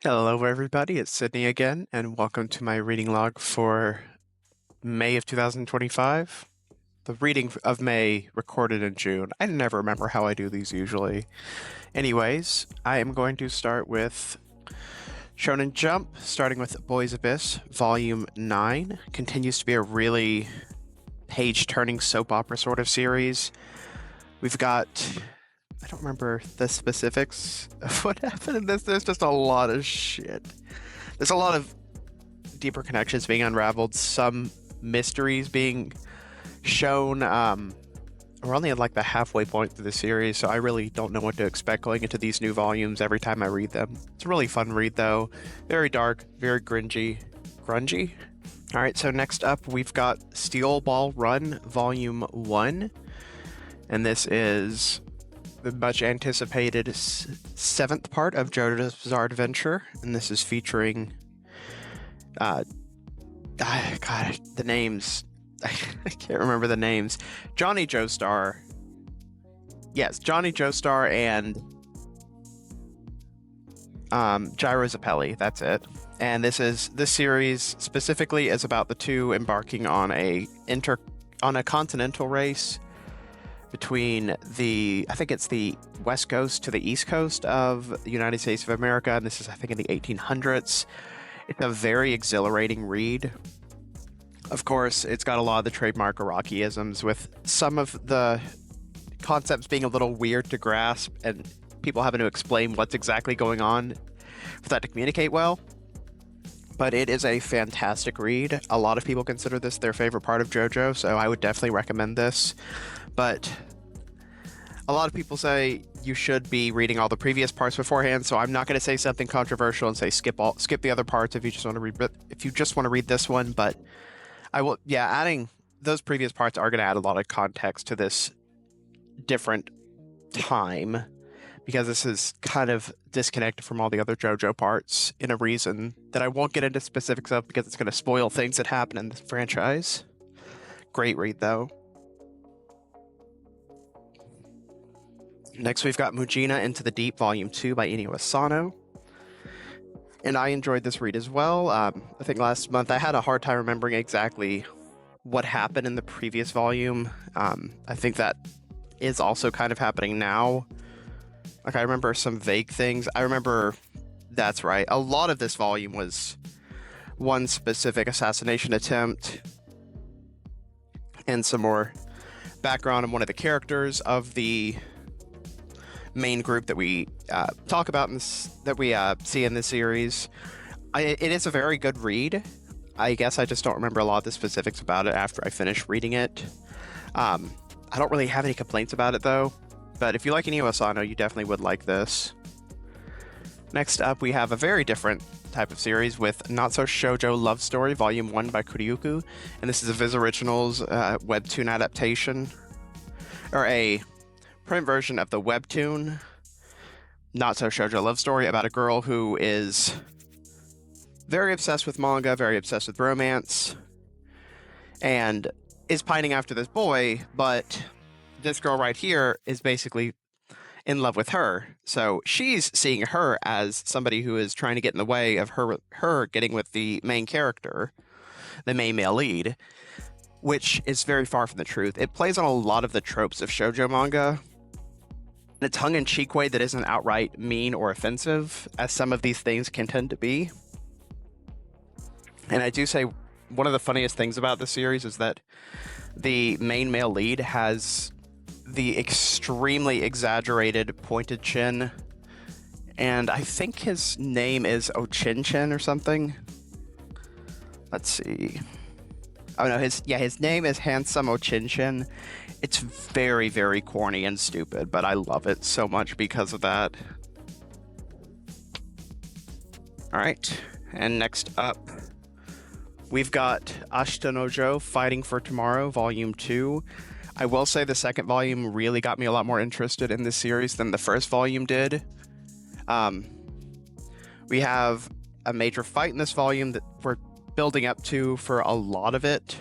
Hello, everybody. It's Sydney again, and welcome to my reading log for May of 2025. The reading of May recorded in June. I never remember how I do these usually. Anyways, I am going to start with Shonen Jump, starting with Boys Abyss, Volume 9. Continues to be a really page-turning soap opera sort of series. We've got... I don't remember the specifics of what happened in this. There's just a lot of shit. There's a lot of deeper connections being unraveled, some mysteries being shown. We're only at like the halfway point through the series, so I really don't know what to expect going into these new volumes every time I read them. It's a really fun read, though. Very dark, very grungy. Grungy? Alright, so next up we've got Steel Ball Run, Volume 1. And this is the much anticipated seventh part of JoJo's Bizarre Adventure, and this is featuring God, the names I can't remember the names. Johnny Joestar. Yes, Johnny Joestar and Gyro Zappelli, that's it. And this series specifically is about the two embarking on a continental race between I think it's the west coast to the east coast of the United States of America, and this is, I think, in the 1800s. It's a very exhilarating read. Of course, it's got a lot of the trademark Arakiisms, with some of the concepts being a little weird to grasp, and people having to explain what's exactly going on for that to communicate well. But it is a fantastic read. A lot of people consider this their favorite part of JoJo, so I would definitely recommend this. But a lot of people say you should be reading all the previous parts beforehand, so I'm not going to say something controversial and say skip the other parts if you just want to read this one. But I will, adding those previous parts are going to add a lot of context to this different time, because this is kind of disconnected from all the other JoJo parts in a reason that I won't get into specifics of, because it's going to spoil things that happen in the franchise. Great read, though. Next, we've got Mujina Into the Deep, Volume 2 by Inio Asano. And I enjoyed this read as well. I think last month I had a hard time remembering exactly what happened in the previous volume. I think that is also kind of happening now. Like, I remember some vague things. That's right, a lot of this volume was one specific assassination attempt and some more background on one of the characters of the main group that we talk about that we see in this series. It is a very good read. I guess I just don't remember a lot of the specifics about it after I finish reading it. I don't really have any complaints about it, though. But if you like Inio Asano, you definitely would like this. Next up, we have a very different type of series with Not So Shoujo Love Story, Volume 1 by Kuryuku. And this is a Viz Originals webtoon adaptation, or a print version of the webtoon Not So Shoujo Love Story, about a girl who is very obsessed with manga, very obsessed with romance, and is pining after this boy, but this girl right here is basically in love with her. So she's seeing her as somebody who is trying to get in the way of her getting with the main character, the main male lead, which is very far from the truth. It plays on a lot of the tropes of shoujo manga in a tongue-in-cheek way that isn't outright mean or offensive, as some of these things can tend to be. And I do say one of the funniest things about the series is that the main male lead has the extremely exaggerated pointed chin, and I think his name is Ochinchin or something. Let's see. Oh no, his name is Handsome Ochinchin. It's very, very corny and stupid, but I love it so much because of that. Alright, and next up, we've got Ashita no Jo, Fighting for Tomorrow, Volume 2. I will say the second volume really got me a lot more interested in this series than the first volume did. We have a major fight in this volume that we're building up to for a lot of it.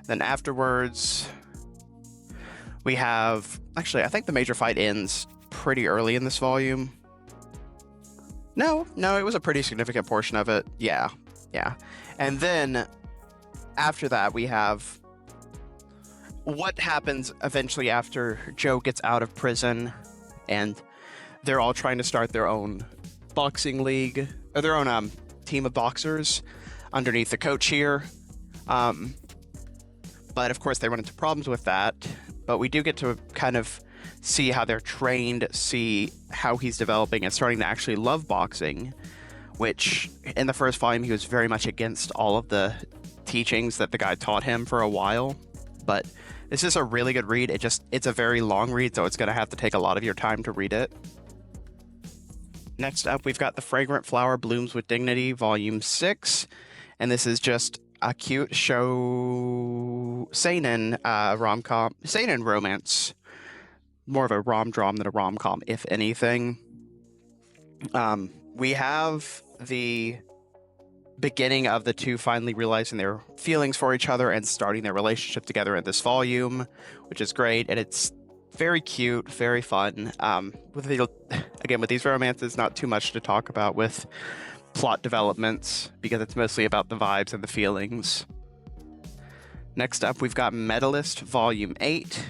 Then afterwards, we have... Actually, I think the major fight ends pretty early in this volume. No, it was a pretty significant portion of it. Yeah. And then after that, we have what happens eventually after Joe gets out of prison, and they're all trying to start their own boxing league, or their own team of boxers underneath the coach here. But of course, they run into problems with that. But we do get to kind of see how they're trained, see how he's developing and starting to actually love boxing, which in the first volume, he was very much against all of the teachings that the guy taught him for a while. But this is a really good read. It's a very long read, so it's going to have to take a lot of your time to read it. Next up, we've got The Fragrant Flower Blooms with Dignity, Volume 6. And this is just a cute show seinen rom-com, seinen romance. More of a rom-drom than a rom-com, if anything. We have the beginning of the two finally realizing their feelings for each other and starting their relationship together in this volume, which is great. And it's very cute, very fun. With these romances, not too much to talk about with plot developments because it's mostly about the vibes and the feelings. Next up, we've got Medalist Volume 8.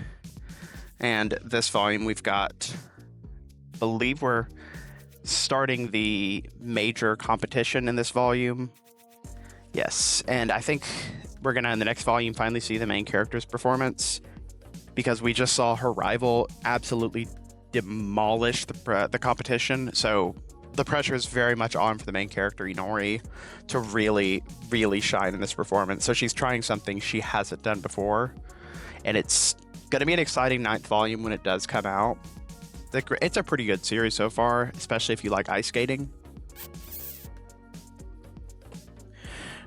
And this volume, we've got, I believe we're starting the major competition in this volume. Yes, and I think we're going to, in the next volume, finally see the main character's performance, because we just saw her rival absolutely demolish the competition. So the pressure is very much on for the main character, Inori, to really, really shine in this performance. So she's trying something she hasn't done before, and it's going to be an exciting 9th volume when it does come out. It's a pretty good series so far, especially if you like ice skating.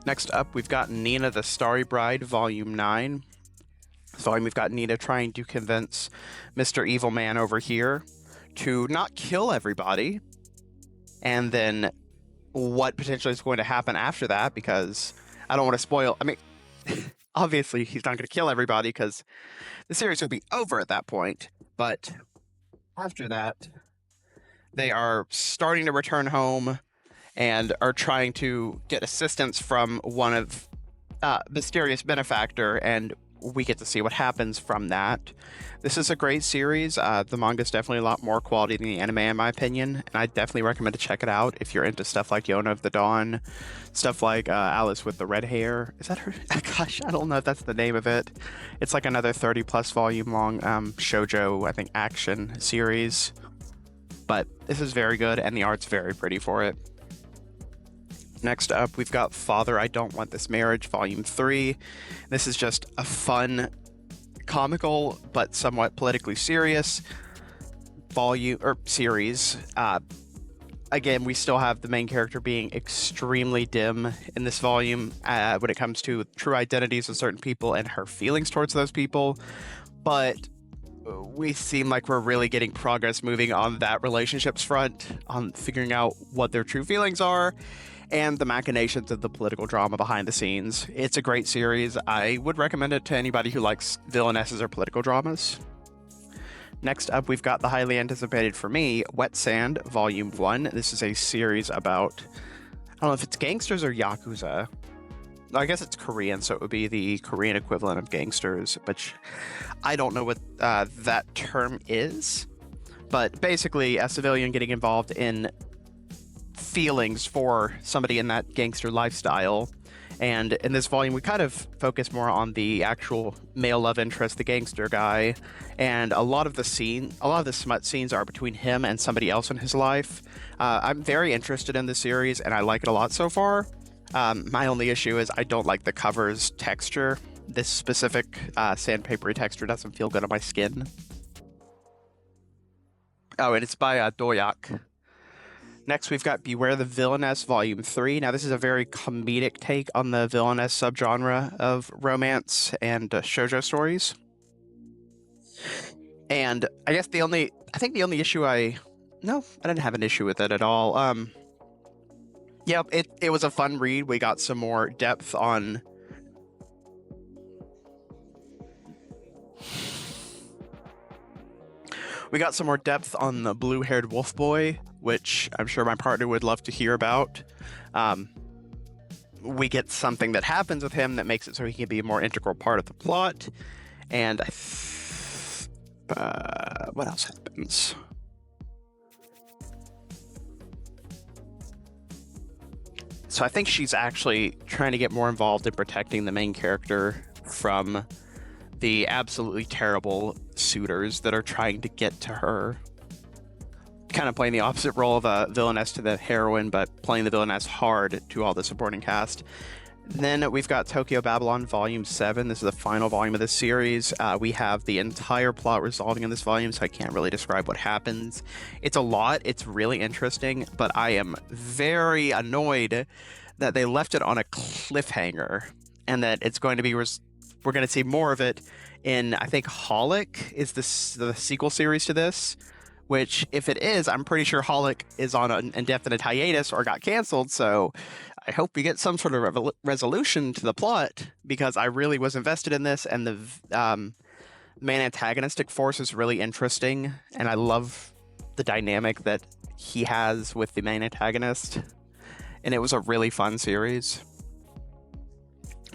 Next up, we've got Nina the Starry Bride, Volume 9. This volume, we've got Nina trying to convince Mr. Evil Man over here to not kill everybody. And then what potentially is going to happen after that, because I don't want to spoil. I mean, obviously, he's not going to kill everybody because the series will be over at that point. But after that, they are starting to return home and are trying to get assistance from one of mysterious benefactor, and we get to see what happens from that. This is a great series. The manga is definitely a lot more quality than the anime, in my opinion, and I definitely recommend to check it out if you're into stuff like Yona of the Dawn, stuff like Alice with the Red Hair. Is that her? Gosh, I don't know if that's the name of it. It's like another 30-plus volume long shoujo, I think, action series. But this is very good, and the art's very pretty for it. Next up, we've got Father, I Don't Want This Marriage, Volume 3. This is just a fun, comical, but somewhat politically serious series. Again, we still have the main character being extremely dim in this volume when it comes to true identities of certain people and her feelings towards those people. But we seem like we're really getting progress moving on that relationships front, on figuring out what their true feelings are, and the machinations of the political drama behind the scenes. It's a great series. I would recommend it to anybody who likes villainesses or political dramas. Next up, we've got the highly anticipated for me, Wet Sand, Volume 1. This is a series about, I don't know if it's gangsters or yakuza. I guess it's Korean, so it would be the Korean equivalent of gangsters, but I don't know what that term is. But basically, a civilian getting involved in feelings for somebody in that gangster lifestyle. And in this volume, we kind of focus more on the actual male love interest, the gangster guy. And a lot of the smut scenes are between him and somebody else in his life. I'm very interested in this series, and I like it a lot so far. My only issue is I don't like the cover's texture. This specific sandpapery texture doesn't feel good on my skin. Oh, and it's by Doyak. Next, we've got Beware the Villainess, Volume 3. Now, this is a very comedic take on the villainess subgenre of romance and shoujo stories. And I guess the only issue I didn't have an issue with it at all. Yep, it was a fun read. We got some more depth on the blue-haired wolf boy, which I'm sure my partner would love to hear about. We get something that happens with him that makes it so he can be a more integral part of the plot. And what else happens? So I think she's actually trying to get more involved in protecting the main character from the absolutely terrible suitors that are trying to get to her. Kind of playing the opposite role of a villainess to the heroine, but playing the villainess hard to all the supporting cast. Then we've got Tokyo Babylon Volume 7. This is the final volume of this series. We have the entire plot resolving in this volume, so I can't really describe what happens. It's a lot. It's really interesting, but I am very annoyed that they left it on a cliffhanger and that it's going to be... we're going to see more of it in, I think, Holic is the sequel series to this. Which, if it is, I'm pretty sure Holic is on an indefinite hiatus or got canceled, so I hope we get some sort of resolution to the plot, because I really was invested in this, and the main antagonistic force is really interesting, and I love the dynamic that he has with the main antagonist, and it was a really fun series.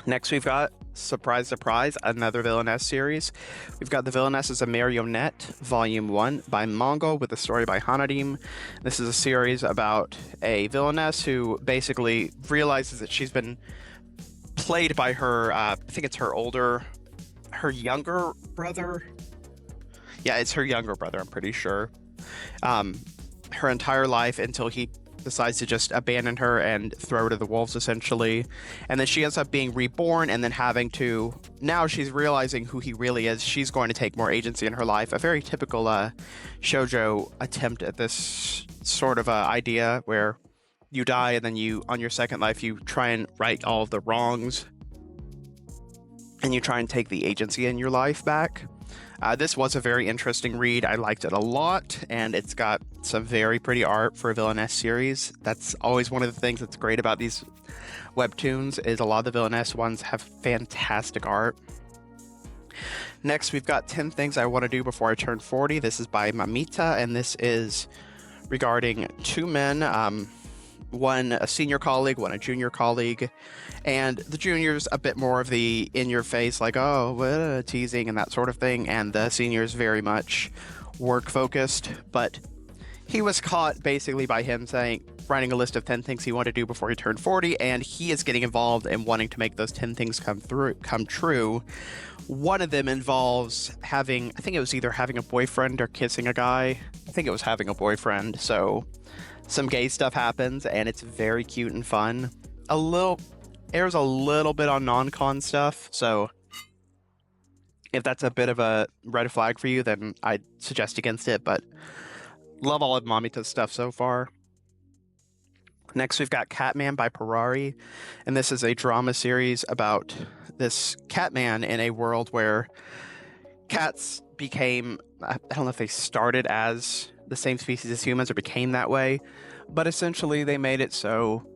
Next, we've got, surprise, surprise, another villainess series. We've got The Villainess as a Marionette, Volume 1 by Manga, with a story by Hanadim. This is a series about a villainess who basically realizes that she's been played by her, I think it's her younger brother? Yeah, it's her younger brother, I'm pretty sure. Her entire life until he decides to just abandon her and throw her to the wolves, essentially. And then she ends up being reborn, and then having to... now she's realizing who he really is. She's going to take more agency in her life. A very typical shoujo attempt at this sort of idea where you die and then you, on your second life, you try and right all of the wrongs and you try and take the agency in your life back. This was a very interesting read. I liked it a lot, and it's got some very pretty art for a villainess series. That's always one of the things that's great about these webtoons, is a lot of the villainess ones have fantastic art. Next, we've got 10 Things I Want to Do Before I Turn 40. This is by Mamita, and this is regarding two men, one a senior colleague, one a junior colleague, and the junior's a bit more of the in-your-face, like, oh, teasing and that sort of thing, and the senior's very much work-focused, but he was caught basically by him writing a list of 10 things he wanted to do before he turned 40, and he is getting involved in wanting to make those 10 things come true. One of them involves I think it was either having a boyfriend or kissing a guy. I think it was having a boyfriend, so some gay stuff happens, and it's very cute and fun. Airs a little bit on non-con stuff, so if that's a bit of a red flag for you, then I'd suggest against it, but love all of Mamita's stuff so far. Next, we've got Catman by Parari, and this is a drama series about this Catman in a world where cats became, I don't know if they started as the same species as humans or became that way, but essentially they made it so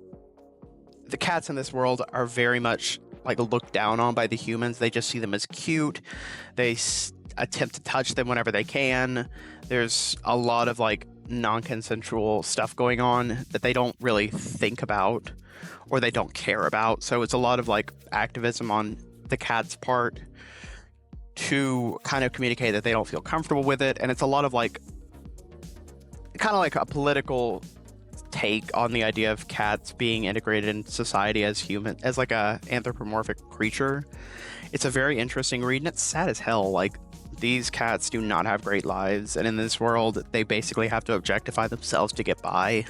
the cats in this world are very much like looked down on by the humans. They just see them as cute. They attempt to touch them whenever they can. There's a lot of like non-consensual stuff going on that they don't really think about or they don't care about. So it's a lot of like activism on the cat's part to kind of communicate that they don't feel comfortable with it. And it's a lot of like kind of like a political take on the idea of cats being integrated in society as like a anthropomorphic creature. It's a very interesting read, and it's sad as hell. Like, these cats do not have great lives, and in this world they basically have to objectify themselves to get by.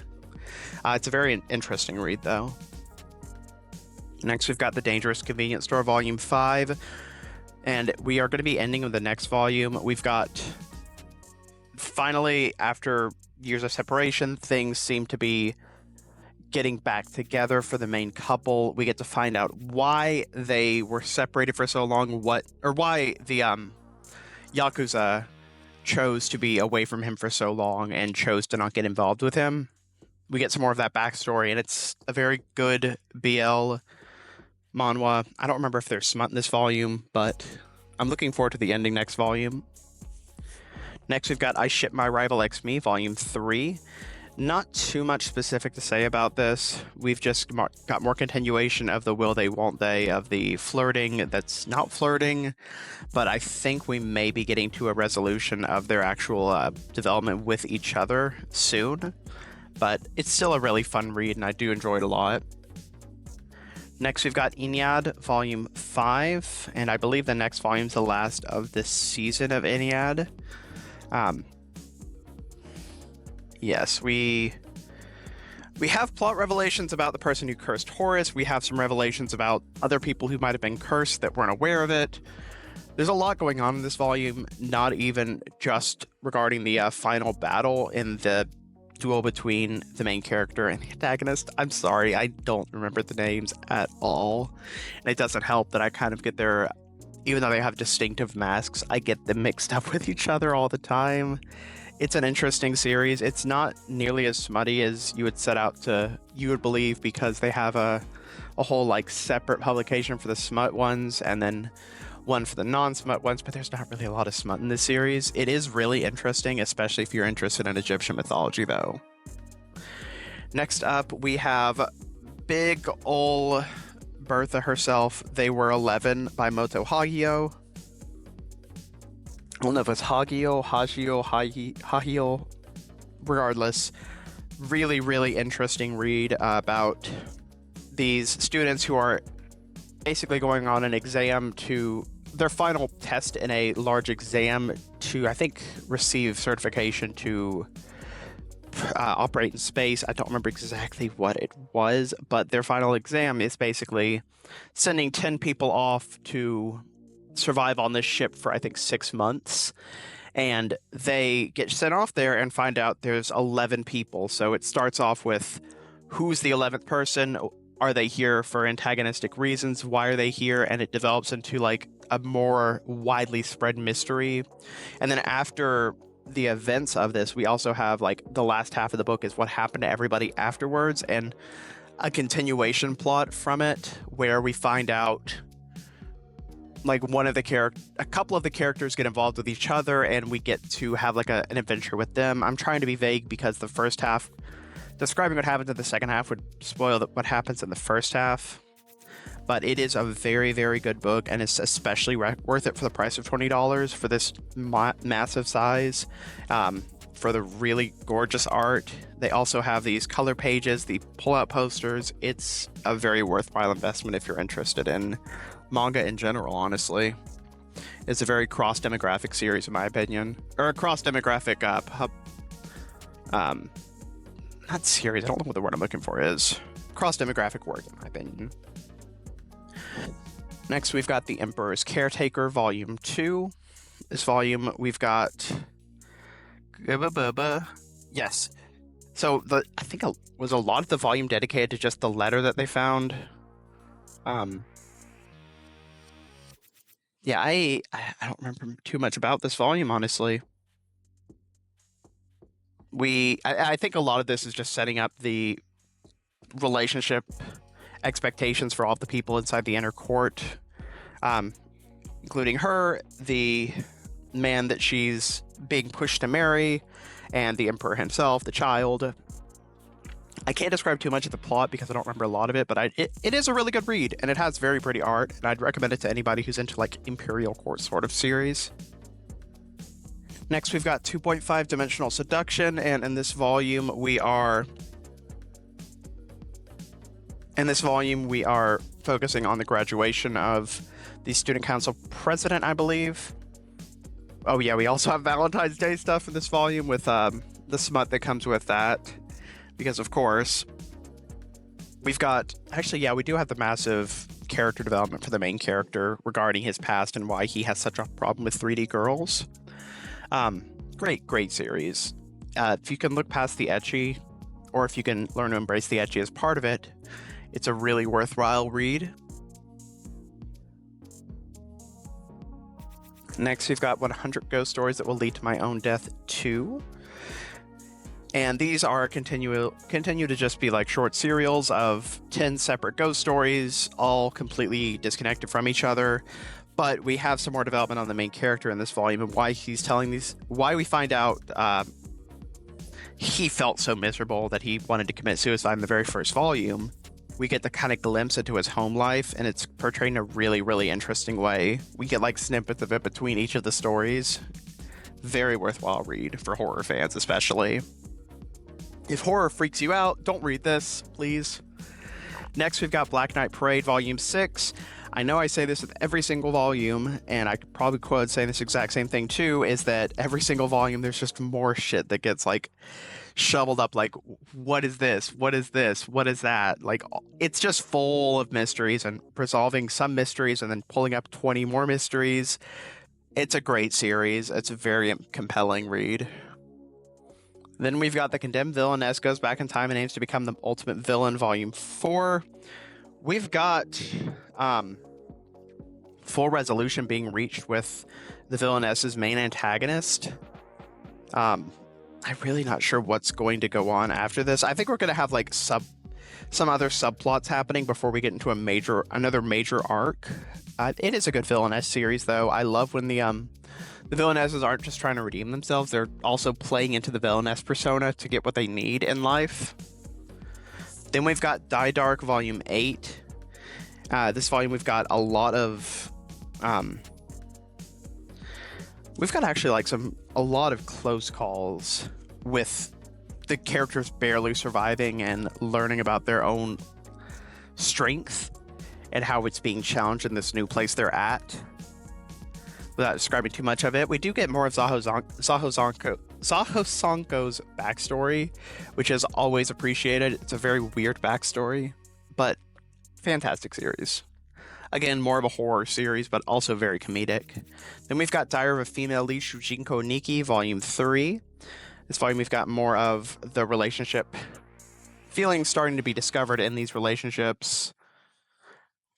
It's a very interesting read, though. Next, we've got The Dangerous Convenience Store Volume 5, and we are going to be ending with the next volume. We've got, finally, after years of separation, things seem to be getting back together for the main couple. We get to find out why they were separated for so long, why the Yakuza chose to be away from him for so long and chose to not get involved with him. We get some more of that backstory, and it's a very good BL manhwa. I don't remember if there's smut in this volume, but I'm looking forward to the ending next volume. Next, we've got I Ship My Rival X Me, Volume 3. Not too much specific to say about this. We've just got more continuation of the will they, won't they, of the flirting that's not flirting, but I think we may be getting to a resolution of their actual development with each other soon. But it's still a really fun read, and I do enjoy it a lot. Next, we've got Ennead Volume 5, and I believe the next volume is the last of this season of Ennead. Yes, we have plot revelations about the person who cursed Horus. We have some revelations about other people who might have been cursed that weren't aware of it. There's a lot going on in this volume, not even just regarding the final battle in the duel between the main character and the antagonist. I'm sorry, I don't remember the names at all. And it doesn't help that I kind of get their, even though they have distinctive masks, I get them mixed up with each other all the time. It's an interesting series. It's not nearly as smutty as you would believe, because they have a whole like separate publication for the smut ones and then one for the non-smut ones, but there's not really a lot of smut in this series. It is really interesting, especially if you're interested in Egyptian mythology, though. Next up, we have big ol' Bertha herself, They Were 11 by Moto Hagio. I don't know if it's Hagio. Regardless, really, really interesting read about these students who are basically going on an exam to their final test in a large exam to, I think, receive certification to operate in space. I don't remember exactly what it was, but their final exam is basically sending 10 people off to survive on this ship for, I think, 6 months. And they get sent off there and find out there's 11 people. So it starts off with who's the 11th person? Are they here for antagonistic reasons? Why are they here? And it develops into like a more widely spread mystery. And then after the events of this, we also have like the last half of the book is what happened to everybody afterwards, and a continuation plot from it where we find out like a couple of the characters get involved with each other, and we get to have like an adventure with them. I'm trying to be vague because the first half, describing what happens in the second half would spoil what happens in the first half. But it is a very, very good book, and it's especially worth it for the price of $20 for this massive size, for the really gorgeous art. They also have these color pages, the pull-out posters. It's a very worthwhile investment if you're interested in manga in general, honestly. It's a very cross-demographic series, in my opinion. Or a cross-demographic not series, I don't know what the word I'm looking for is. Cross-demographic work, in my opinion. Next, we've got The Emperor's Caretaker, Volume 2. This volume, we've got... Yes. So, I think was a lot of the volume dedicated to just the letter that they found. Yeah, I don't remember too much about this volume, honestly. I think a lot of this is just setting up the relationship expectations for all of the people inside the inner court, including her, the man that she's being pushed to marry, and the emperor himself, the child. I can't describe too much of the plot because I don't remember a lot of it, but it is a really good read, and it has very pretty art, and I'd recommend it to anybody who's into like Imperial Court sort of series. Next, we've got 2.5 Dimensional Seduction, and in this volume we are focusing on the graduation of the student council president, I believe. Oh yeah, we also have Valentine's Day stuff in this volume with the smut that comes with that. Because, of course, we've got... Actually, yeah, we do have the massive character development for the main character regarding his past and why he has such a problem with 3D girls. Great series. If you can look past the ecchi, or if you can learn to embrace the ecchi as part of it, it's a really worthwhile read. Next, we've got 100 Ghost Stories That Will Lead to My Own Death 2. And these are continue to just be like short serials of 10 separate ghost stories, all completely disconnected from each other. But we have some more development on the main character in this volume and why he's telling these, why we find out he felt so miserable that he wanted to commit suicide in the very first volume. We get the kind of glimpse into his home life, and it's portrayed in a really, really interesting way. We get like snippets of it between each of the stories. Very worthwhile read for horror fans, especially. If horror freaks you out, don't read this, please. Next, we've got Black Knight Parade Volume 6. I know I say this with every single volume, and I could probably quote saying this exact same thing too, is that every single volume there's just more shit that gets like shoveled up, like, what is this? What is this? What is that? Like, it's just full of mysteries and resolving some mysteries and then pulling up 20 more mysteries. It's a great series. It's a very compelling read. Then we've got The Condemned Villainess Goes Back in Time and Aims to Become the Ultimate Villain, Volume 4. We've got full resolution being reached with the villainess's main antagonist. I'm really not sure what's going to go on after this. I think we're going to have like some other subplots happening before we get into another major arc. It is a good villainess series, though. I love when the villainesses aren't just trying to redeem themselves, they're also playing into the villainess persona to get what they need in life. Then we've got Die Dark Volume 8. This volume we've got a lot of we've got actually like a lot of close calls with the characters barely surviving and learning about their own strength and how it's being challenged in this new place they're at. Without describing too much of it, we do get more of Zaho Sonko's backstory, which is always appreciated. It's a very weird backstory, but fantastic series. Again, more of a horror series, but also very comedic. Then we've got Diary of a Female Lead Shujinko Nikki, Volume 3. This volume we've got more of the relationship feelings starting to be discovered in these relationships.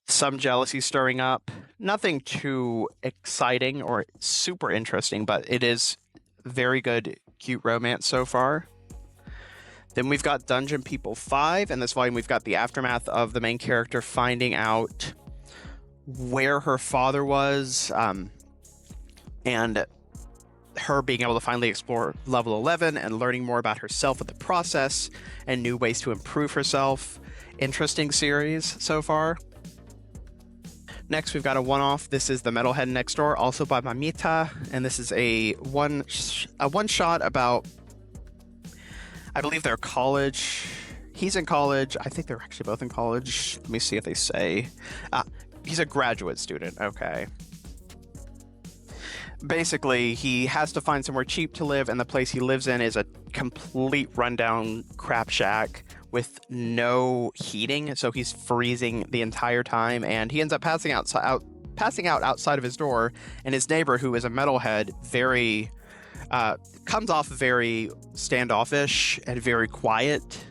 Some jealousy stirring up. Nothing too exciting or super interesting, but it is very good, cute romance so far. Then we've got Dungeon People 5. In this volume, we've got the aftermath of the main character finding out where her father was, and her being able to finally explore level 11 and learning more about herself with the process and new ways to improve herself. Interesting series so far. Next, we've got a one-off. This is The Metalhead Next Door, also by Mamita, and this is a one-shot about, I believe they're college. He's in college. I think they're actually both in college. Let me see if they say. He's a graduate student. Okay. Basically, he has to find somewhere cheap to live, and the place he lives in is a complete rundown crap shack with no heating, so he's freezing the entire time, and he ends up passing out outside of his door, and his neighbor, who is a metalhead, comes off very standoffish and very quiet.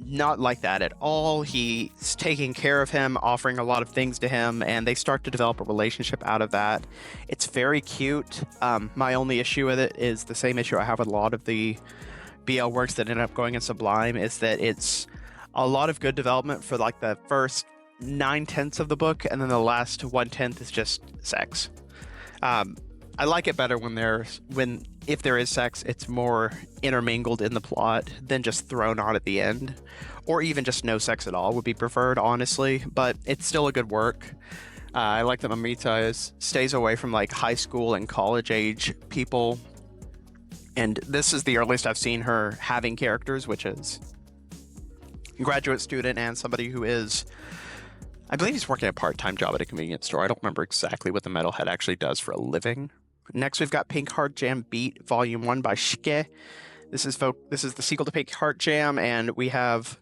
Not like that at all. He's taking care of him, offering a lot of things to him, and they start to develop a relationship out of that. It's very cute. My only issue with it is the same issue I have with a lot of the BL works that end up going in Sublime, is that it's a lot of good development for like the first 9/10 of the book, and then the last 1/10 is just sex. I like it better if there is sex, it's more intermingled in the plot than just thrown on at the end, or even just no sex at all would be preferred, honestly. But it's still a good work. I like that Mamita stays away from like high school and college age people, and this is the earliest I've seen her having characters, which is a graduate student and somebody who is, I believe he's working a part-time job at a convenience store. I don't remember exactly what the metalhead actually does for a living. Next, we've got Pink Heart Jam Beat Volume 1 by Shike. This is the sequel to Pink Heart Jam, and we have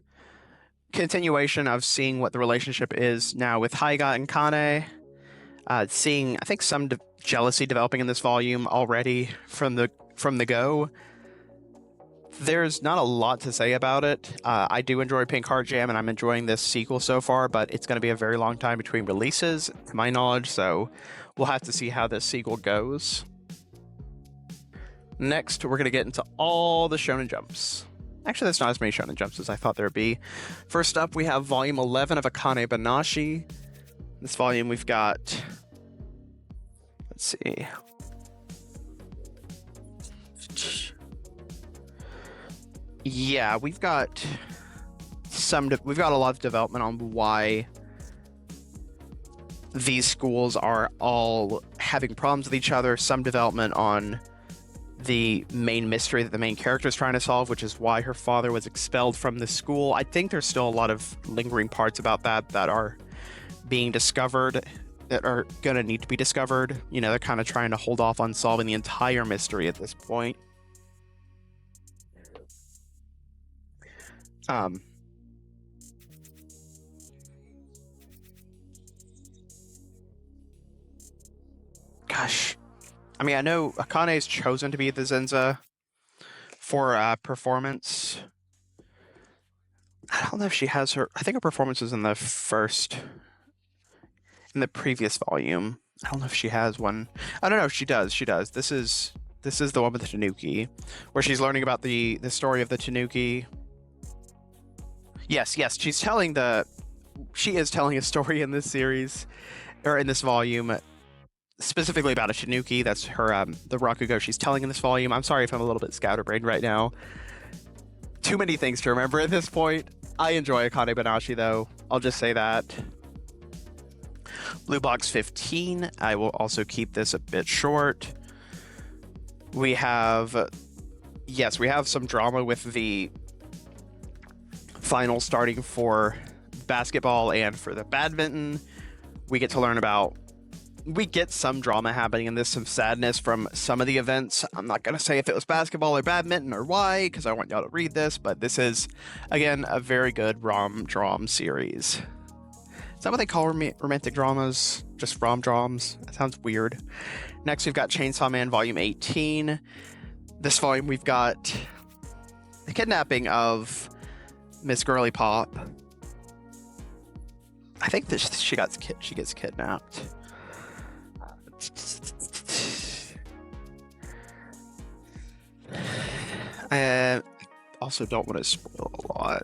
continuation of seeing what the relationship is now with Haiga and Kane. Seeing, I think, some jealousy developing in this volume already from the go. There's not a lot to say about it. I do enjoy Pink Heart Jam, and I'm enjoying this sequel so far, but it's going to be a very long time between releases, to my knowledge, so we'll have to see how this sequel goes. Next, we're going to get into all the Shonen Jumps. Actually, that's not as many Shonen Jumps as I thought there would be. First up, we have Volume 11 of Akane Banashi. This volume, we've got... Let's see... Yeah, we've got a lot of development on why these schools are all having problems with each other, some development on the main mystery that the main character is trying to solve, which is why her father was expelled from the school. I think there's still a lot of lingering parts about that are being discovered, that are going to need to be discovered. They're kind of trying to hold off on solving the entire mystery at this point. Um, Gosh, I mean, I know Akane's chosen to be the Zenza for performance. I don't know if she has her. I think her performance is in the previous volume. I don't know if she has one. I don't know if she does. She does. This is the one with the Tanuki, where she's learning about the story of the Tanuki. Yes, yes, she is telling a story in this series, or in this volume, specifically about a Tanuki. That's her, the Rakugo she's telling in this volume. I'm sorry if I'm a little bit scatterbrained right now. Too many things to remember at this point. I enjoy Akane Banashi, though. I'll just say that. Blue Box 15. I will also keep this a bit short. We have some drama with the final starting for basketball and for the badminton. We get some drama happening in this, some sadness from some of the events. I'm not going to say if it was basketball or badminton or why, because I want y'all to read this, but this is, again, a very good rom-dram series. Is that what they call romantic dramas? Just rom-drams? That sounds weird. Next, we've got Chainsaw Man Volume 18. This volume, we've got the kidnapping of Miss Girly Pop. I think that she gets kidnapped. I also don't want to spoil a lot.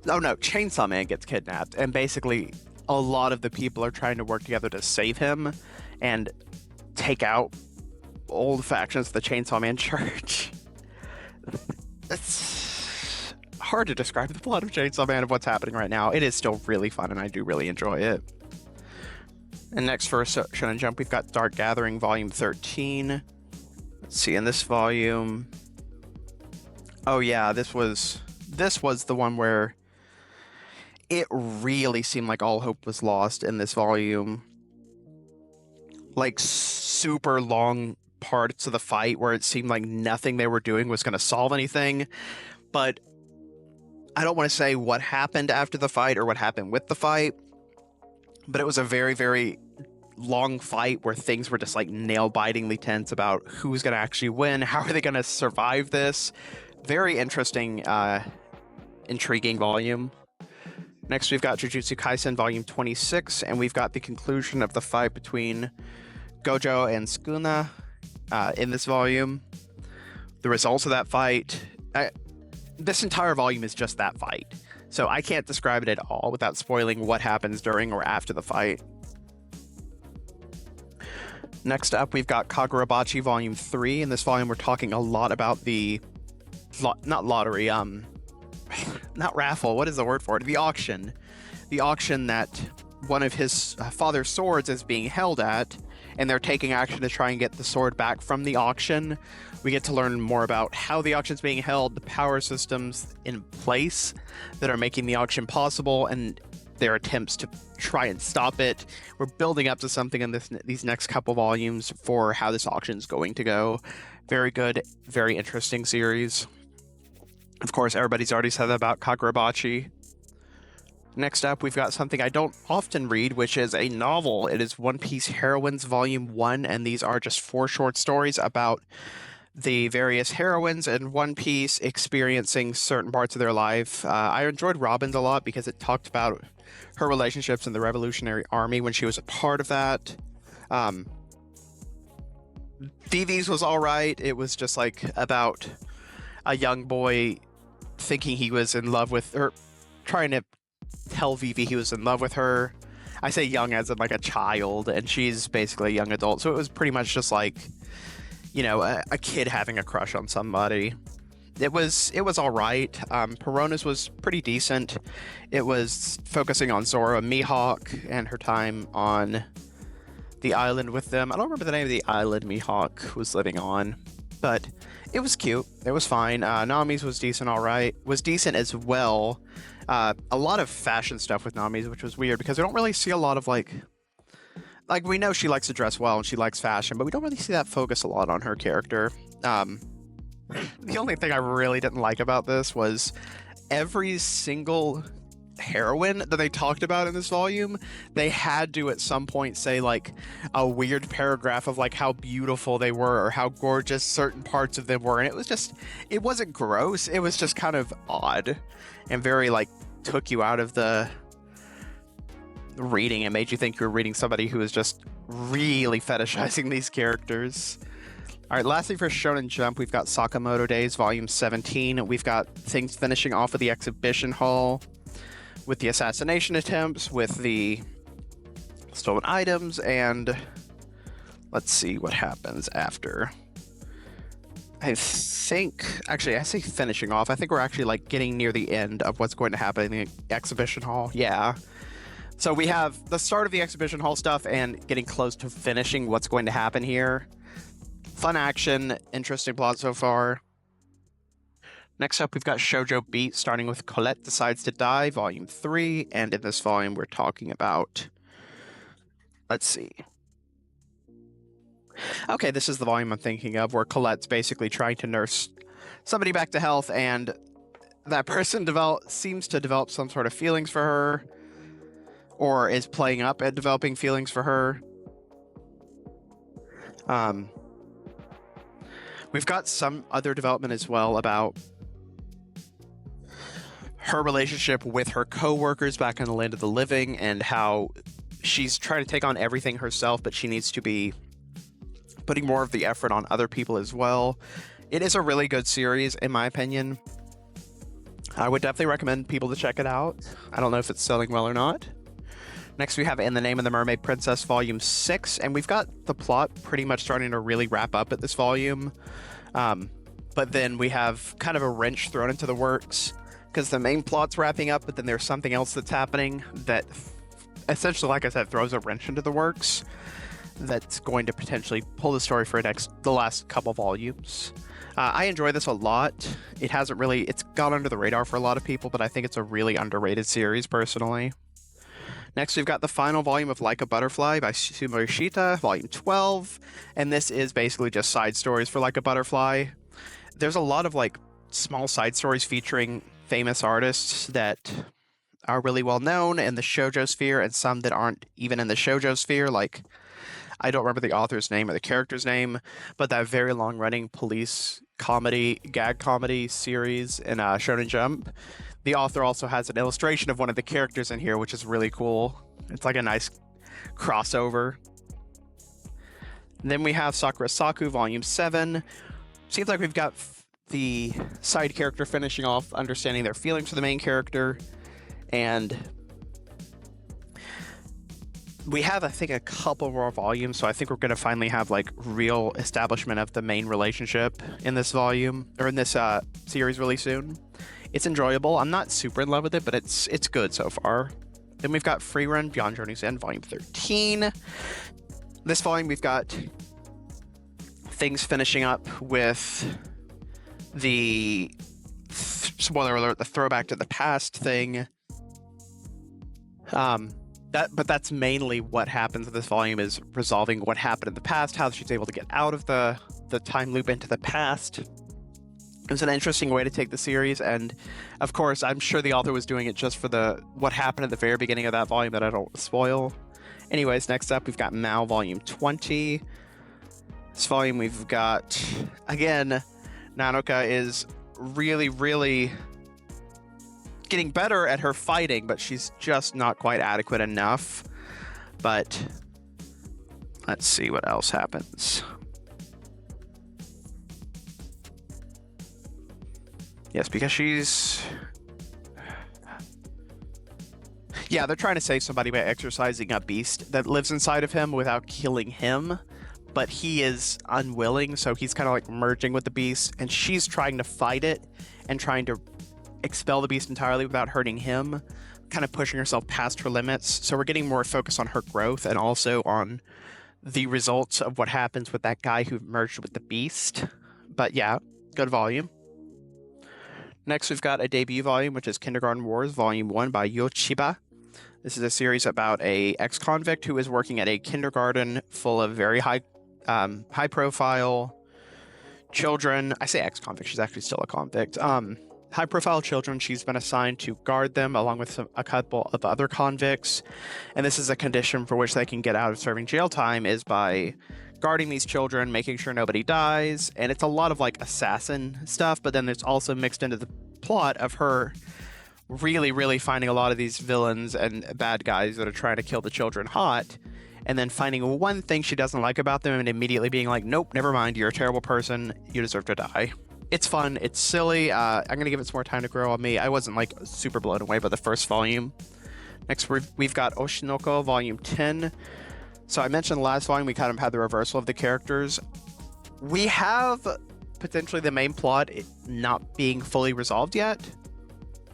Oh no, Chainsaw Man gets kidnapped, and basically a lot of the people are trying to work together to save him and take out old factions of the Chainsaw Man Church. It's hard to describe the plot of Chainsaw Man of what's happening right now. It is still really fun, and I do really enjoy it. And next for Shonen Jump, we've got Dark Gathering Volume 13. Let's see, in this volume... Oh yeah, this was the one where it really seemed like all hope was lost in this volume. Like, super long parts of the fight where it seemed like nothing they were doing was going to solve anything. But I don't want to say what happened after the fight or what happened with the fight, but it was a very, very long fight where things were just like nail-bitingly tense about who's going to actually win, how are they going to survive this. Very interesting, intriguing volume. Next, we've got Jujutsu Kaisen Volume 26, and we've got the conclusion of the fight between Gojo and Sukuna in this volume. The results of that fight. This entire volume is just that fight, so I can't describe it at all without spoiling what happens during or after the fight. Next up, we've got Kagurabachi Volume 3. In this volume, we're talking a lot about the... not lottery, not raffle, what is the word for it? The auction. The auction that one of his father's swords is being held at, and they're taking action to try and get the sword back from the auction. We get to learn more about how the auction's being held, the power systems in place that are making the auction possible, and their attempts to try and stop it. We're building up to something in these next couple volumes for how this auction is going to go. Very good, very interesting series. Of course, everybody's already said that about Kagurabachi. Next up, we've got something I don't often read, which is a novel. It is One Piece Heroines Volume 1, and these are just 4 short stories about the various heroines in One Piece experiencing certain parts of their life. I enjoyed Robin's a lot because it talked about her relationships in the Revolutionary Army when she was a part of that. Vivi's was alright. It was just like about a young boy thinking he was in love with her, trying to tell Vivi he was in love with her. I say young as in like a child, and she's basically a young adult, so it was pretty much just like, a kid having a crush on somebody. It was all right. Perona's was pretty decent. It was focusing on Zora Mihawk and her time on the island with them. I don't remember the name of the island Mihawk was living on, but it was cute. It was fine. Nami's was decent, all right. Was decent as well. A lot of fashion stuff with Nami's, which was weird because we don't really see a lot of like we know she likes to dress well and she likes fashion, but we don't really see that focus a lot on her character. The only thing I really didn't like about this was every single heroine that they talked about in this volume, they had to at some point say like a weird paragraph of like how beautiful they were or how gorgeous certain parts of them were, and it wasn't gross, it was just kind of odd and very like took you out of the reading. It made you think you were reading somebody who was just really fetishizing these characters. All right, lastly for Shonen Jump, we've got Sakamoto Days, Volume 17. We've got things finishing off with the exhibition hall, with the assassination attempts, with the stolen items, and let's see what happens after. I think, actually, I say finishing off. I think we're actually like getting near the end of what's going to happen in the exhibition hall. Yeah. So we have the start of the exhibition hall stuff and getting close to finishing what's going to happen here. Fun action, interesting plot so far. Next up, we've got Shoujo Beat, starting with Colette Decides to Die, Volume 3. And in this volume, we're talking about... Let's see. Okay, this is the volume I'm thinking of, where Colette's basically trying to nurse somebody back to health, and that person seems to develop some sort of feelings for her, or is playing up at developing feelings for her. We've got some other development as well about her relationship with her co-workers back in the land of the living and how she's trying to take on everything herself, but she needs to be putting more of the effort on other people as well. It is a really good series, in my opinion. I would definitely recommend people to check it out. I don't know if it's selling well or not. Next, we have In the Name of the Mermaid Princess, Volume 6, and we've got the plot pretty much starting to really wrap up at this volume. But then we have kind of a wrench thrown into the works, because the main plot's wrapping up, but then there's something else that's happening that essentially, like I said, throws a wrench into the works that's going to potentially pull the story for the last couple volumes. I enjoy this a lot. It's gone under the radar for a lot of people, but I think it's a really underrated series, personally. Next, we've got the final volume of Like a Butterfly by Sumo Ishita, Volume 12, and this is basically just side stories for Like a Butterfly. There's a lot of like small side stories featuring famous artists that are really well known in the shoujo sphere, and some that aren't even in the shoujo sphere, like I don't remember the author's name or the character's name, but that very long-running police comedy, gag comedy series in Shonen Jump. The author also has an illustration of one of the characters in here, which is really cool. It's like a nice crossover. Then we have Sakura Saku, Volume 7. Seems like we've got the side character finishing off, understanding their feelings for the main character. And we have, I think, a couple more volumes, so I think we're going to finally have like real establishment of the main relationship in this volume, or in this series really soon. It's enjoyable. I'm not super in love with it, but it's good so far. Then we've got Free Run Beyond Journey's End, Volume 13. This volume, we've got things finishing up with the, spoiler alert, the throwback to the past thing. But that's mainly what happens in this volume, is resolving what happened in the past, how she's able to get out of the time loop into the past. It's an interesting way to take the series, and of course, I'm sure the author was doing it just for what happened at the very beginning of that volume that I don't spoil. Anyways, next up, we've got Mao Volume 20. This volume, we've got, again, Nanoka is really, really getting better at her fighting, but she's just not quite adequate enough. But let's see what else happens. Yes, because she's... Yeah, they're trying to save somebody by exercising a beast that lives inside of him without killing him. but he is unwilling, so he's kind of like merging with the beast, and she's trying to fight it and trying to expel the beast entirely without hurting him, kind of pushing herself past her limits. So we're getting more focus on her growth and also on the results of what happens with that guy who merged with the beast. But yeah, good volume. Next, we've got a debut volume, which is Kindergarten Wars, Volume 1 by Yochiba. This is a series about a ex-convict who is working at a kindergarten full of very high-profile children. I say ex-convict, she's actually still a convict. High-profile children. She's been assigned to guard them along with a couple of other convicts. And this is a condition for which they can get out of serving jail time, is by guarding these children, making sure nobody dies. And it's a lot of like assassin stuff, but then it's also mixed into the plot of her really finding a lot of these villains and bad guys that are trying to kill the children hot, and then finding one thing she doesn't like about them and immediately being like, nope, never mind, you're a terrible person, you deserve to die. It's fun, it's silly. I'm gonna give it some more time to grow on me. I wasn't like super blown away by the first volume. Next, we've got Oshinoko Volume 10. So I mentioned the last volume we kind of had the reversal of the characters. We have potentially the main plot not being fully resolved yet,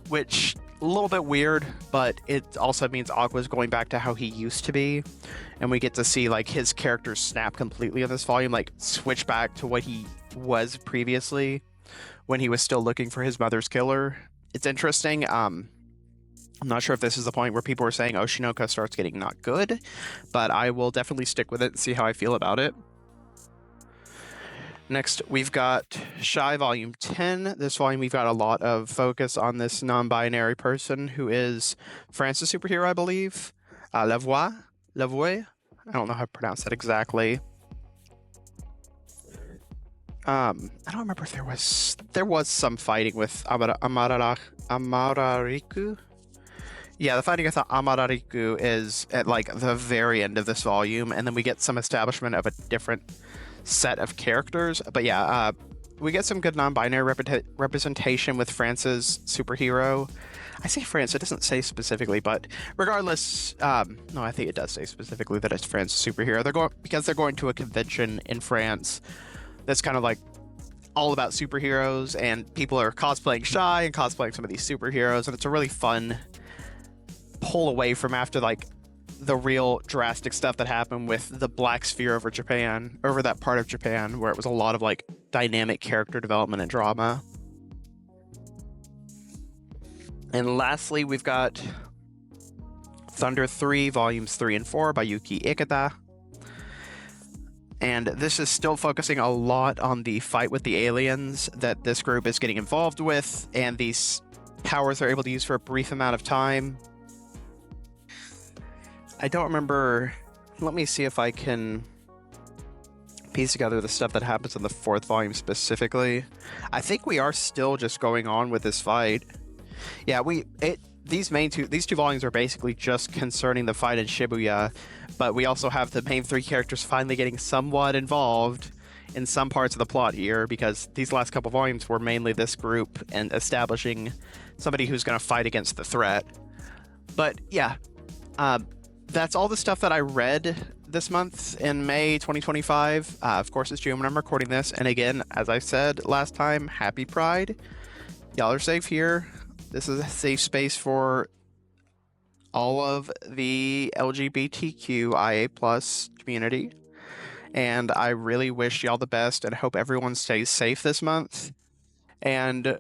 which a little bit weird, but it also means Aqua's going back to how he used to be, and we get to see like his character snap completely in this volume, like switch back to what he was previously when he was still looking for his mother's killer. It's interesting. I'm not sure if this is the point where people are saying Oshinoko starts getting not good, but I will definitely stick with it and see how I feel about it. Next, we've got Shy Volume 10. This volume, we've got a lot of focus on this non-binary person who is France's superhero, I believe. Lavoie? I don't know how to pronounce that exactly. I don't remember if there was some fighting with Amarariku. Yeah, the fighting with Amarariku is at like the very end of this volume, and then we get some establishment of a different set of characters. But yeah, we get some good non-binary representation with France's superhero. I say France, it doesn't say specifically, but regardless, no, I think it does say specifically that it's France's superhero. Because they're going to a convention in France that's kind of like all about superheroes, and people are cosplaying Shy and cosplaying some of these superheroes, and it's a really fun pull away from after like the real drastic stuff that happened with the Black Sphere over that part of Japan, where it was a lot of like dynamic character development and drama. And lastly, we've got Thunder 3, Volumes 3 and 4 by Yuki Ikeda. And this is still focusing a lot on the fight with the aliens that this group is getting involved with, and these powers they're able to use for a brief amount of time. I don't remember. Let me see if I can piece together the stuff that happens in the fourth volume specifically. I think we are still just going on with this fight. Yeah, these two volumes are basically just concerning the fight in Shibuya, but we also have the main three characters finally getting somewhat involved in some parts of the plot here, because these last couple volumes were mainly this group and establishing somebody who's going to fight against the threat. But yeah, that's all the stuff that I read this month in May 2025. Of course, it's June when I'm recording this. And again, as I said last time, happy Pride. Y'all are safe here. This is a safe space for all of the LGBTQIA+ community. And I really wish y'all the best and hope everyone stays safe this month. And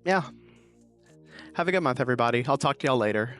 yeah, have a good month, everybody. I'll talk to y'all later.